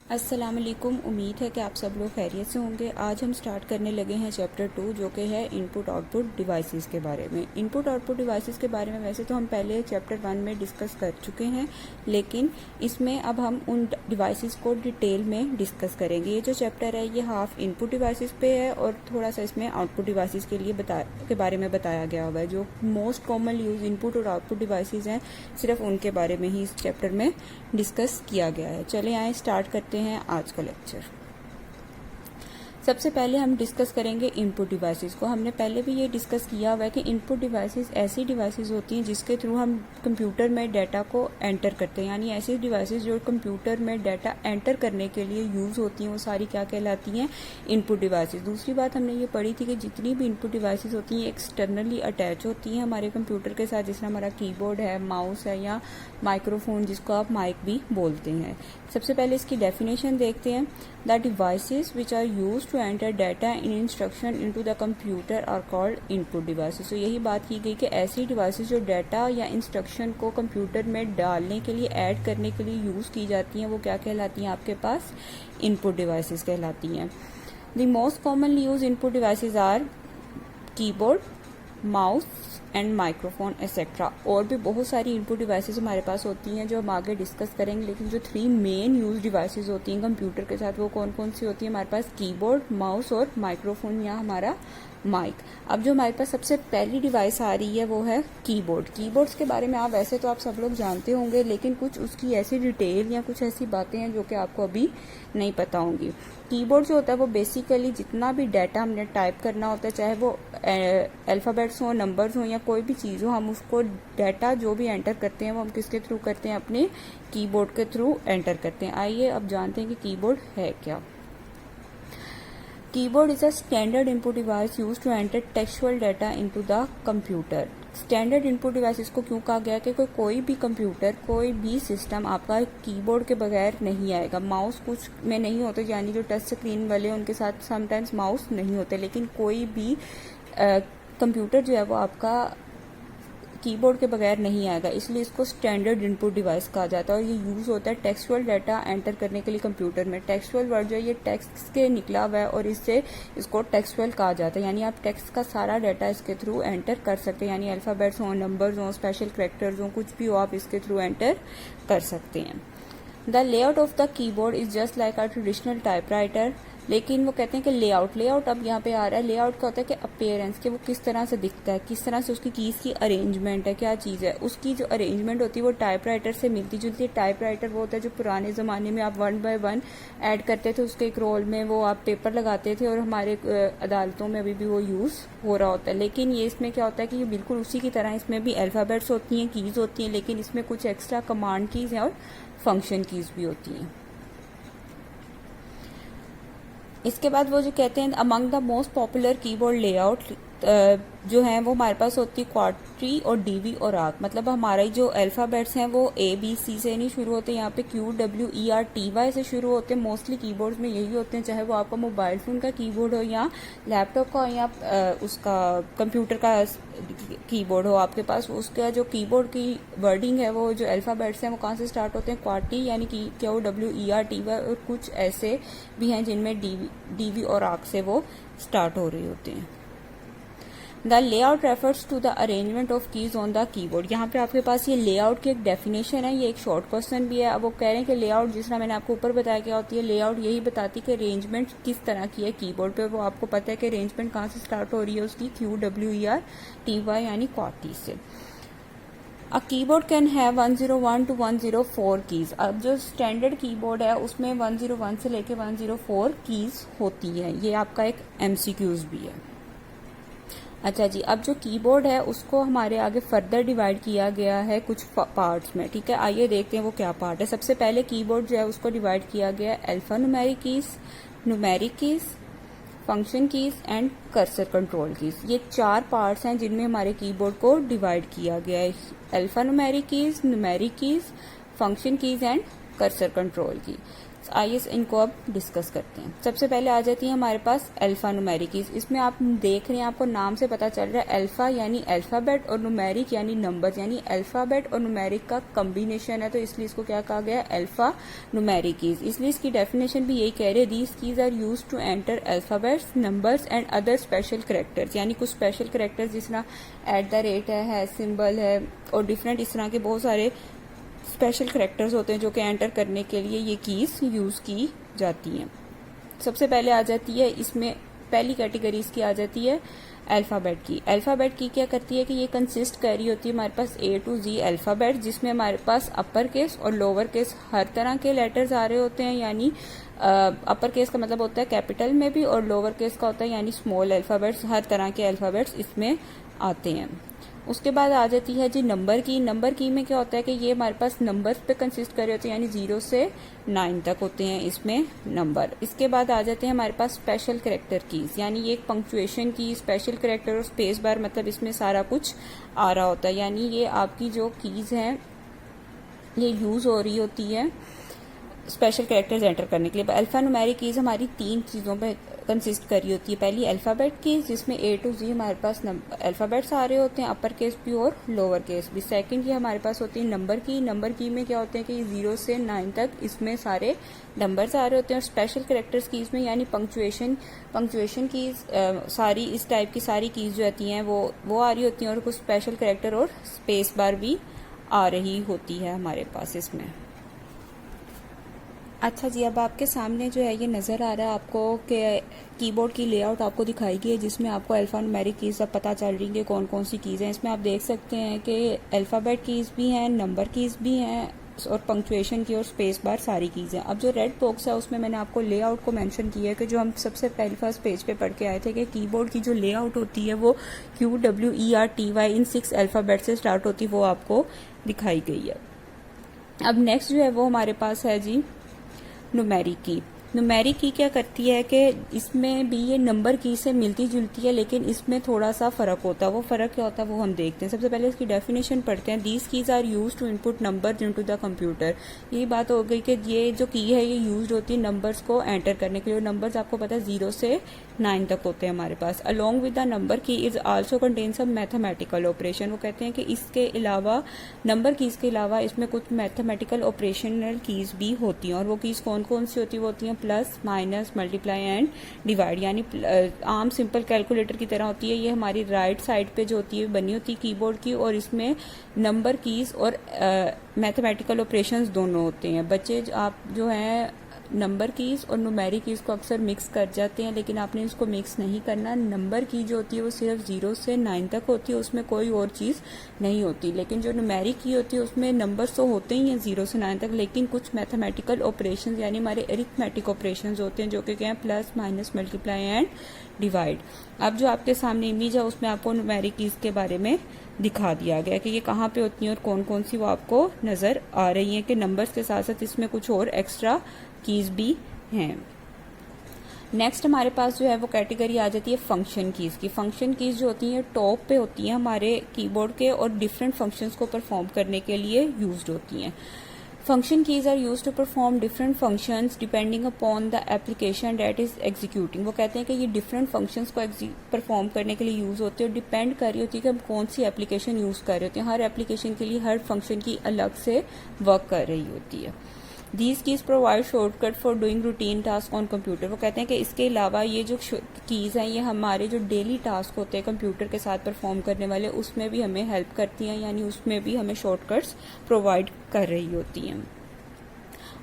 अस्सलाम वालेकुम। उम्मीद है कि आप सब लोग खैरियत से होंगे। आज हम स्टार्ट करने लगे हैं चैप्टर 2 जो कि है इनपुट आउटपुट डिवाइसेस के बारे में। इनपुट आउटपुट डिवाइसेस के बारे में वैसे तो हम पहले चैप्टर 1 में डिस्कस कर चुके हैं, लेकिन इसमें अब हम उन डिवाइसेस को डिटेल में डिस्कस करेंगे। ये जो चैप्टर है ये हाफ इनपुट डिवाइसेस पे है और थोड़ा सा इसमें आउटपुट डिवाइसेस के बारे में बताया गया हुआ है। जो मोस्ट कॉमन यूज इनपुट और आउटपुट डिवाइसेस हैं सिर्फ उनके बारे में ही इस चैप्टर में डिस्कस किया गया है। चले आए स्टार्ट करते हैं आज का लेक्चर। सबसे पहले हम डिस्कस करेंगे इनपुट डिवाइसेस को। हमने पहले भी ये डिस्कस किया हुआ है कि इनपुट डिवाइसेस ऐसी डिवाइसेस होती हैं जिसके थ्रू हम कंप्यूटर में डाटा को एंटर करते हैं, यानी ऐसी डिवाइसेस जो कंप्यूटर में डाटा एंटर करने के लिए यूज होती हैं वो सारी क्या कहलाती हैं, इनपुट डिवाइसेस। दूसरी बात हमने ये पढ़ी थी कि जितनी भी इनपुट डिवाइसेस होती हैं एक्सटर्नली अटैच होती हैं हमारे कंप्यूटर के साथ, जिसमें हमारा कीबोर्ड है, माउस है या माइक्रोफोन जिसको आप माइक भी बोलते हैं। सबसे पहले इसकी डेफिनेशन देखते हैं। The devices which are used to enter data in instruction into the computer are called input devices. तो यही बात की गई कि ऐसी डिवाइसेस जो डाटा या इंस्ट्रक्शन को कंप्यूटर में डालने के लिए, ऐड करने के लिए यूज की जाती हैं वो क्या कहलाती हैं, आपके पास इनपुट डिवाइसेस कहलाती हैं। The most commonly use input devices are keyboard, mouse and microphone etcetera. और भी बहुत सारी इनपुट डिवाइसेस हमारे पास होती हैं जो हम आगे डिस्कस करेंगे, लेकिन जो 3 मेन यूज डिवाइसेस होती हैं कंप्यूटर के साथ वो कौन कौन सी होती है हमारे पास, कीबोर्ड, माउस और माइक्रोफोन या हमारा माइक। अब जो हमारे पास सबसे पहली डिवाइस आ रही है वो है कीबोर्ड। कीबोर्ड्स के बारे में वैसे तो आप सब लोग जानते होंगे, लेकिन कुछ उसकी ऐसी डिटेल या कुछ ऐसी बातें हैं जो कि आपको अभी नहीं पता होंगी। कीबोर्ड जो होता है वो बेसिकली जितना भी डाटा हमने टाइप करना होता है, चाहे वो अल्फ़ाबेट्स हो, नंबर्स हो या कोई भी चीज़ हो, हम उसको डाटा जो भी एंटर करते हैं वो हम किसके थ्रू करते हैं, अपने कीबोर्ड के थ्रू एंटर करते हैं। आइए अब जानते हैं कि कीबोर्ड है क्या। Keyboard is a standard input device used to enter textual data into the computer. Standard input device इसको क्यों कहा गया कि कोई भी कंप्यूटर, कोई भी सिस्टम आपका कीबोर्ड के बगैर नहीं आएगा। माउस कुछ में नहीं होते, यानी जो टच स्क्रीन वाले उनके साथ समटाइम्स माउस नहीं होते, लेकिन कोई भी कंप्यूटर जो है वो आपका कीबोर्ड के बगैर नहीं आएगा, इसलिए इसको स्टैंडर्ड इनपुट डिवाइस कहा जाता है। और ये यूज होता है टेक्सचुअल डाटा एंटर करने के लिए कंप्यूटर में। टेक्सचुअल वर्ड जो है ये टेक्स्ट के निकला हुआ है और इससे इसको टेक्सचुअल कहा जाता है, यानी आप टेक्स्ट का सारा डाटा इसके थ्रू एंटर कर सकते हैं, यानी अल्फाबेट्स हों, नंबर्स हों, स्पेशल कैरेक्टर्स हों, कुछ भी हो आप इसके थ्रू एंटर कर सकते हैं। The layout of the keyboard is just like a traditional typewriter. लेकिन वो कहते हैं कि लेआउट अब यहाँ पे आ रहा है। लेआउट का होता है कि अपीयरेंस, कि वो किस तरह से दिखता है, किस तरह से उसकी कीज की अरेंजमेंट है, क्या चीज़ है। उसकी जो अरेंजमेंट होती है वो टाइपराइटर से मिलती जुलती है। टाइपराइटर वो होता है जो पुराने ज़माने में आप 1 बाय 1 ऐड करते थे, उसके एक रोल में वो आप पेपर लगाते थे और हमारे अदालतों में अभी भी वो यूज़ हो रहा होता है। लेकिन ये इसमें क्या होता है कि ये बिल्कुल उसी की तरह इसमें भी अल्फ़ाबेट्स होती हैं, कीज़ होती हैं, लेकिन इसमें कुछ एक्स्ट्रा कमांड कीज़ हैं और फंक्शन कीज़ भी होती हैं। इसके बाद वो जो कहते हैं among the most popular keyboard layout जो है वो हमारे पास होती है क्वाड्री और डीवी और आर्क। मतलब हमारे जो अल्फ़ाबेट्स हैं वो ABC से नहीं शुरू होते, यहाँ पे QWERTY से शुरू होते हैं। मोस्टली कीबोर्ड्स में यही होते हैं, चाहे वो आपका मोबाइल फ़ोन का कीबोर्ड हो या लैपटॉप का या उसका कंप्यूटर का कीबोर्ड हो आपके पास। उसका जो कीबोर्ड की वर्डिंग है वो जो अल्फ़ाबेट्स हैं वो कहाँ से स्टार्ट होते हैं, क्वाड्री यानी कि QWERTY, और कुछ ऐसे भी हैं जिनमें डीवी और आर्क से वो स्टार्ट हो रहे होते हैं। The layout refers to the arrangement of keys on the keyboard. यहाँ पे आपके पास ये लेआउट की एक डेफिनेशन है, ये एक शॉर्ट क्वेश्चन भी है। अब वो कह रहे हैं कि लेआउट जिस तरह मैंने आपको ऊपर बताया क्या होती है, लेआउट यही बताती है कि अरेंजमेंट किस तरह की है कीबोर्ड पे। वो आपको पता है कि अरेंजमेंट कहाँ से स्टार्ट हो रही है उसकी, QWERTY यानी क्वाड्री से। A keyboard can have 101 to 104 keys. अब जो स्टैंडर्ड कीबोर्ड है उसमें 101 से लेके 104 कीज होती है। ये आपका एक MCQs भी है। अच्छा जी, अब जो कीबोर्ड है उसको हमारे आगे फर्दर डिवाइड किया गया है कुछ पार्ट्स में, ठीक है। आइए देखते हैं वो क्या पार्ट है। सबसे पहले कीबोर्ड जो है उसको डिवाइड किया गया है alpha numeric keys, numeric keys, function keys and cursor control keys. ये 4 पार्ट्स हैं जिनमें हमारे कीबोर्ड को डिवाइड किया गया है। Alpha numeric keys, numeric keys, function keys and cursor control की। आइए इनको अब डिस्कस करते हैं। सबसे पहले आ जाती है हमारे पास अल्फा न्यूमेरिक कीज। इसमें आप देख रहे हैं, आपको नाम से पता चल रहा है अल्फा यानी अल्फाबेट और न्यूमेरिक यानी नंबर्स, यानी अल्फाबेट और न्यूमेरिक का कॉम्बिनेशन है, तो इसलिए इसको क्या कहा गया है, अल्फा न्यूमेरिक कीज। इसलिए इसकी डेफिनेशन भी यही कह रहे हैं, these keys are use to enter alphabets, numbers and other special characters, यानी कुछ स्पेशल करेक्टर्स जिस तरह @ है, सिंबल है और डिफरेंट इस तरह के बहुत सारे स्पेशल करेक्टर्स होते हैं जो कि एंटर करने के लिए ये कीज यूज की जाती हैं। सबसे पहले आ जाती है इसमें पहली कैटेगरी इसकी आ जाती है अल्फाबेट की। अल्फाबेट की क्या करती है कि ये कंसिस्ट कर रही होती है हमारे पास A to Z अल्फाबेट, जिसमें हमारे पास अपर केस और लोअर केस हर तरह के लेटर्स आ रहे होते हैं, यानी अपर केस का मतलब होता है कैपिटल में भी और लोअर केस का होता है यानी स्मॉल अल्फाबेट्स, हर तरह के अल्फाबेट्स इसमें आते हैं। उसके बाद आ जाती है जी नंबर की। नंबर की में क्या होता है कि ये हमारे पास नंबर्स पे कंसिस्ट कर रहे होते हैं, यानी 0 से 9 तक होते हैं इसमें नंबर। इसके बाद आ जाते हैं हमारे पास स्पेशल करेक्टर कीज, यानी ये एक पंक्चुएशन की, स्पेशल करेक्टर और स्पेस बार, मतलब इसमें सारा कुछ आ रहा होता है, यानी ये आपकी जो कीज हैं ये यूज हो रही होती है स्पेशल कैरेक्टर्स एंटर करने के लिए। अल्फा न्यूमेरिक कीज हमारी 3 चीज़ों पे कंसिस्ट करी होती है। पहली अल्फाबेट कीज, जिसमें A to Z हमारे पास अल्फाबेट्स आ रहे होते हैं, अपर केस भी और लोअर केस भी। सेकंड की हमारे पास होती है नंबर की। नंबर की में क्या होते हैं कि 0 से 9 तक इसमें सारे नंबर्स आ रहे होते हैं। और स्पेशल कैरेक्टर्स कीज में यानी पंक्चुएशन कीज, सारी इस टाइप की सारी कीज जो आती हैं वो आ रही होती हैं, और कुछ स्पेशल कैरेक्टर और स्पेस बार भी आ रही होती है हमारे पास इसमें। अच्छा जी, अब आपके सामने जो है ये नज़र आ रहा है आपको कि कीबोर्ड की लेआउट आपको दिखाई गई है, जिसमें आपको अल्फा न्यूमेरिक कीज अब पता चल रही है कौन कौन सी कीज़ हैं। इसमें आप देख सकते हैं कि अल्फ़ाबेट कीज़ भी हैं, नंबर कीज़ भी हैं और पंक्चुएशन की और स्पेस बार सारी कीज़ हैं। अब जो रेड बॉक्स है उसमें मैंने आपको लेआउट को मेंशन किया है कि जो हम सबसे पहले फर्स्ट पेज पे पढ़ के आए थे कि कीबोर्ड की जो लेआउट होती है वो QWERTY इन 6 अल्फ़ाबेट से स्टार्ट होती है, वो आपको दिखाई गई है। अब नेक्स्ट जो है वो हमारे पास है जी न्यूमेरिक की। न्यूमेरिक की क्या करती है कि इसमें भी ये नंबर की से मिलती जुलती है, लेकिन इसमें थोड़ा सा फर्क होता है। वो फर्क क्या होता है वो हम देखते हैं। सबसे पहले इसकी डेफिनेशन पढ़ते हैं। These keys are use to input numbers into the computer. यही बात हो गई कि ये जो की है ये यूज होती है नंबर्स को एंटर करने के लिए। नंबर्स आपको पता है 0 से 9 तक होते हैं हमारे पास। Along with the number key is also contain some mathematical operation. वो कहते हैं कि इसके अलावा नंबर कीज के अलावा इसमें कुछ मैथमेटिकल ऑपरेशनल कीज भी होती हैं। और वो कीज कौन कौन सी होती है? वो होती हैं plus, minus, multiply and divide, यानी आम सिंपल कैलकुलेटर की तरह होती है। ये हमारी राइट साइड पे जो होती है बनी होती है कीबोर्ड की, और इसमें नंबर कीज और मैथमेटिकल ऑपरेशंस दोनों होते हैं। बच्चे आप जो हैं नंबर कीज और न्यूमेरिक कीज को अक्सर मिक्स कर जाते हैं, लेकिन आपने इसको मिक्स नहीं करना। नंबर की जो होती है वो सिर्फ 0 से 9 तक होती है, उसमें कोई और चीज़ नहीं होती। लेकिन जो न्यूमेरिक की होती है उसमें नंबर्स तो होते ही हैं 0 से 9 तक, लेकिन कुछ मैथमेटिकल ऑपरेशंस यानी हमारे अरिथमेटिक ऑपरेशंस होते हैं, जो कि क्या है plus, minus, multiply and divide. अब जो आपके सामने इमेज है उसमें आपको न्यूमेरिक कीज के बारे में दिखा दिया गया कि ये कहाँ पे होती हैं और कौन कौन सी वो आपको नज़र आ रही हैं, कि नंबर्स के साथ साथ इसमें कुछ और एक्स्ट्रा कीज भी हैं। नेक्स्ट हमारे पास जो है वो कैटेगरी आ जाती है फंक्शन कीज की। फंक्शन कीज जो होती हैं टॉप पे होती हैं हमारे कीबोर्ड के और डिफरेंट फंक्शंस को परफॉर्म करने के लिए यूज्ड होती हैं। Function keys are use to perform different functions depending upon the application that is executing. वो कहते हैं कि ये डिफरेंट फंक्शंस को परफॉर्म करने के लिए यूज होती है और डिपेंड कर रही होती है कि हम कौन सी एप्लीकेशन यूज कर रहे होते हैं। हर एप्लीकेशन के लिए हर फंक्शन की अलग से वर्क कर रही होती है। These keys provide shortcut for doing routine task on computer। वो कहते हैं कि इसके अलावा ये जो कीज़ हैं ये हमारे जो डेली टास्क होते हैं कंप्यूटर के साथ परफॉर्म करने वाले, उसमें भी हमें हेल्प करती हैं, यानी उसमें भी हमें शॉर्टकट्स प्रोवाइड कर रही होती हैं।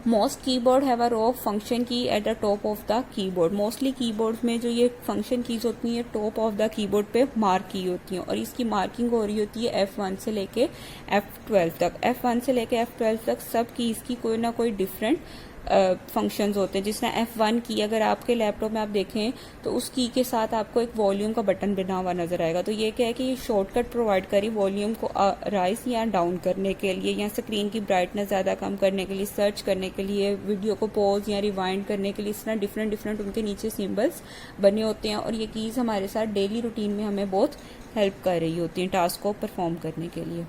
Most keyboard have a row of function key at the top of the keyboard. Mostly keyboard में जो ये फंक्शन कीज होती हैं टॉप ऑफ द कीबोर्ड पे मार्क की होती हैं, और इसकी मार्किंग हो रही होती है F1 से लेके F12 तक। F1 से लेके F12 तक सब कीज की कोई ना कोई डिफरेंट फंक्शंस होते हैं। जिसने F1 की अगर आपके लैपटॉप में आप देखें तो उस की के साथ आपको एक वॉल्यूम का बटन बना हुआ नजर आएगा। तो ये क्या है कि ये शॉर्टकट प्रोवाइड करी वॉल्यूम को राइज या डाउन करने के लिए, या स्क्रीन की ब्राइटनेस ज़्यादा कम करने के लिए, सर्च करने के लिए, वीडियो को पॉज या रिवाइंड करने के लिए। इस तरह डिफरेंट उनके नीचे सिम्बल्स बने होते हैं, और ये कीज़ हमारे साथ डेली रूटीन में हमें बहुत हेल्प कर रही होती हैं टास्क को परफॉर्म करने के लिए।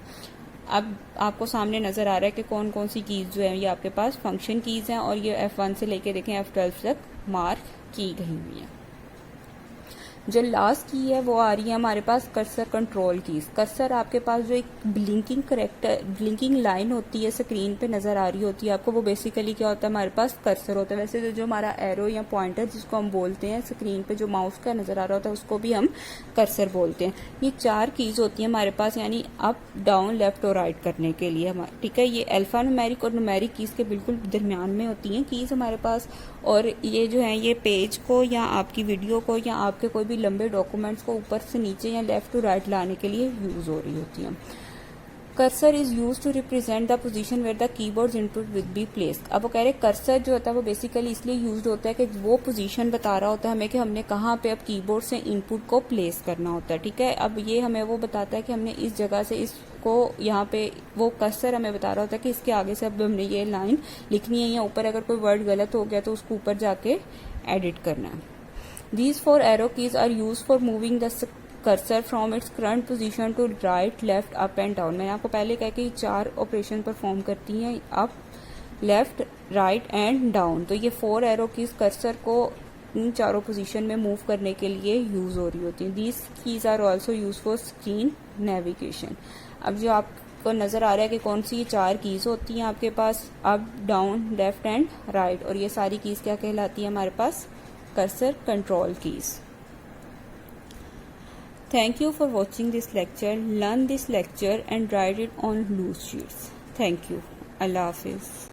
अब आपको सामने नज़र आ रहा है कि कौन कौन सी कीज़ जो है ये आपके पास फंक्शन कीज़ हैं और ये F1 से लेके देखें F12 तक मार्क की गई हुई हैं। जो लास्ट की है वो आ रही है हमारे पास कर्सर कंट्रोल कीज। कर्सर आपके पास जो एक ब्लिंकिंग लाइन होती है स्क्रीन पे नज़र आ रही होती है आपको, वो बेसिकली क्या होता है हमारे पास कर्सर होता है। वैसे जो हमारा एरो या पॉइंटर जिसको हम बोलते हैं स्क्रीन पे जो माउस का नज़र आ रहा होता है उसको भी हम कर्सर बोलते हैं। ये 4 कीज होती है हमारे पास, यानी अप डाउन लेफ्ट और राइट करने के लिए हमारे, ठीक है। ये अल्फा न्यूमेरिक और न्यूमेरिक कीज के बिल्कुल दरमियान में होती हैं कीज हमारे पास, और ये जो है ये पेज को या आपकी वीडियो को या आपके कोई भी लंबे डॉक्यूमेंट्स को ऊपर से नीचे या लेफ्ट टू राइट लाने के लिए यूज हो रही होती है। Cursor is use to represent the position where the keyboard input will be placed. अब वो कह रहे कर्सर जो होता है वो बेसिकली इसलिए यूज होता है कि वो पोजीशन बता रहा होता है हमें कि हमने कहाँ पे अब कीबोर्ड से इनपुट को प्लेस करना होता है, ठीक है। अब ये हमें वो बताता है कि हमने इस जगह से इसको यहाँ पे, वो कर्सर हमें बता रहा होता है कि इसके आगे से अब हमने ये लाइन लिखनी है या ऊपर अगर कोई वर्ड गलत हो गया तो उसको ऊपर जाके एडिट करना है। These 4 arrow keys are used for moving the cursor from its current position to right, left, up and down। मैंने आपको पहले कहा कि 4 ऑपरेशन परफॉर्म करती हैं, up, left, right and down. तो ये 4 एरो कीज कर्सर को इन चारों पोजीशन में मूव करने के लिए यूज हो रही होती हैं। These keys are also use for screen navigation. अब जो आपको नजर आ रहा है कि कौन सी ये 4 कीज होती हैं आपके पास, up, down, left and right, और ये सारी कीज क्या कहलाती है हमारे पास, cursor control keys। Thank you for watching this lecture. Learn this lecture and write it on loose sheets. Thank you. Allah Hafiz.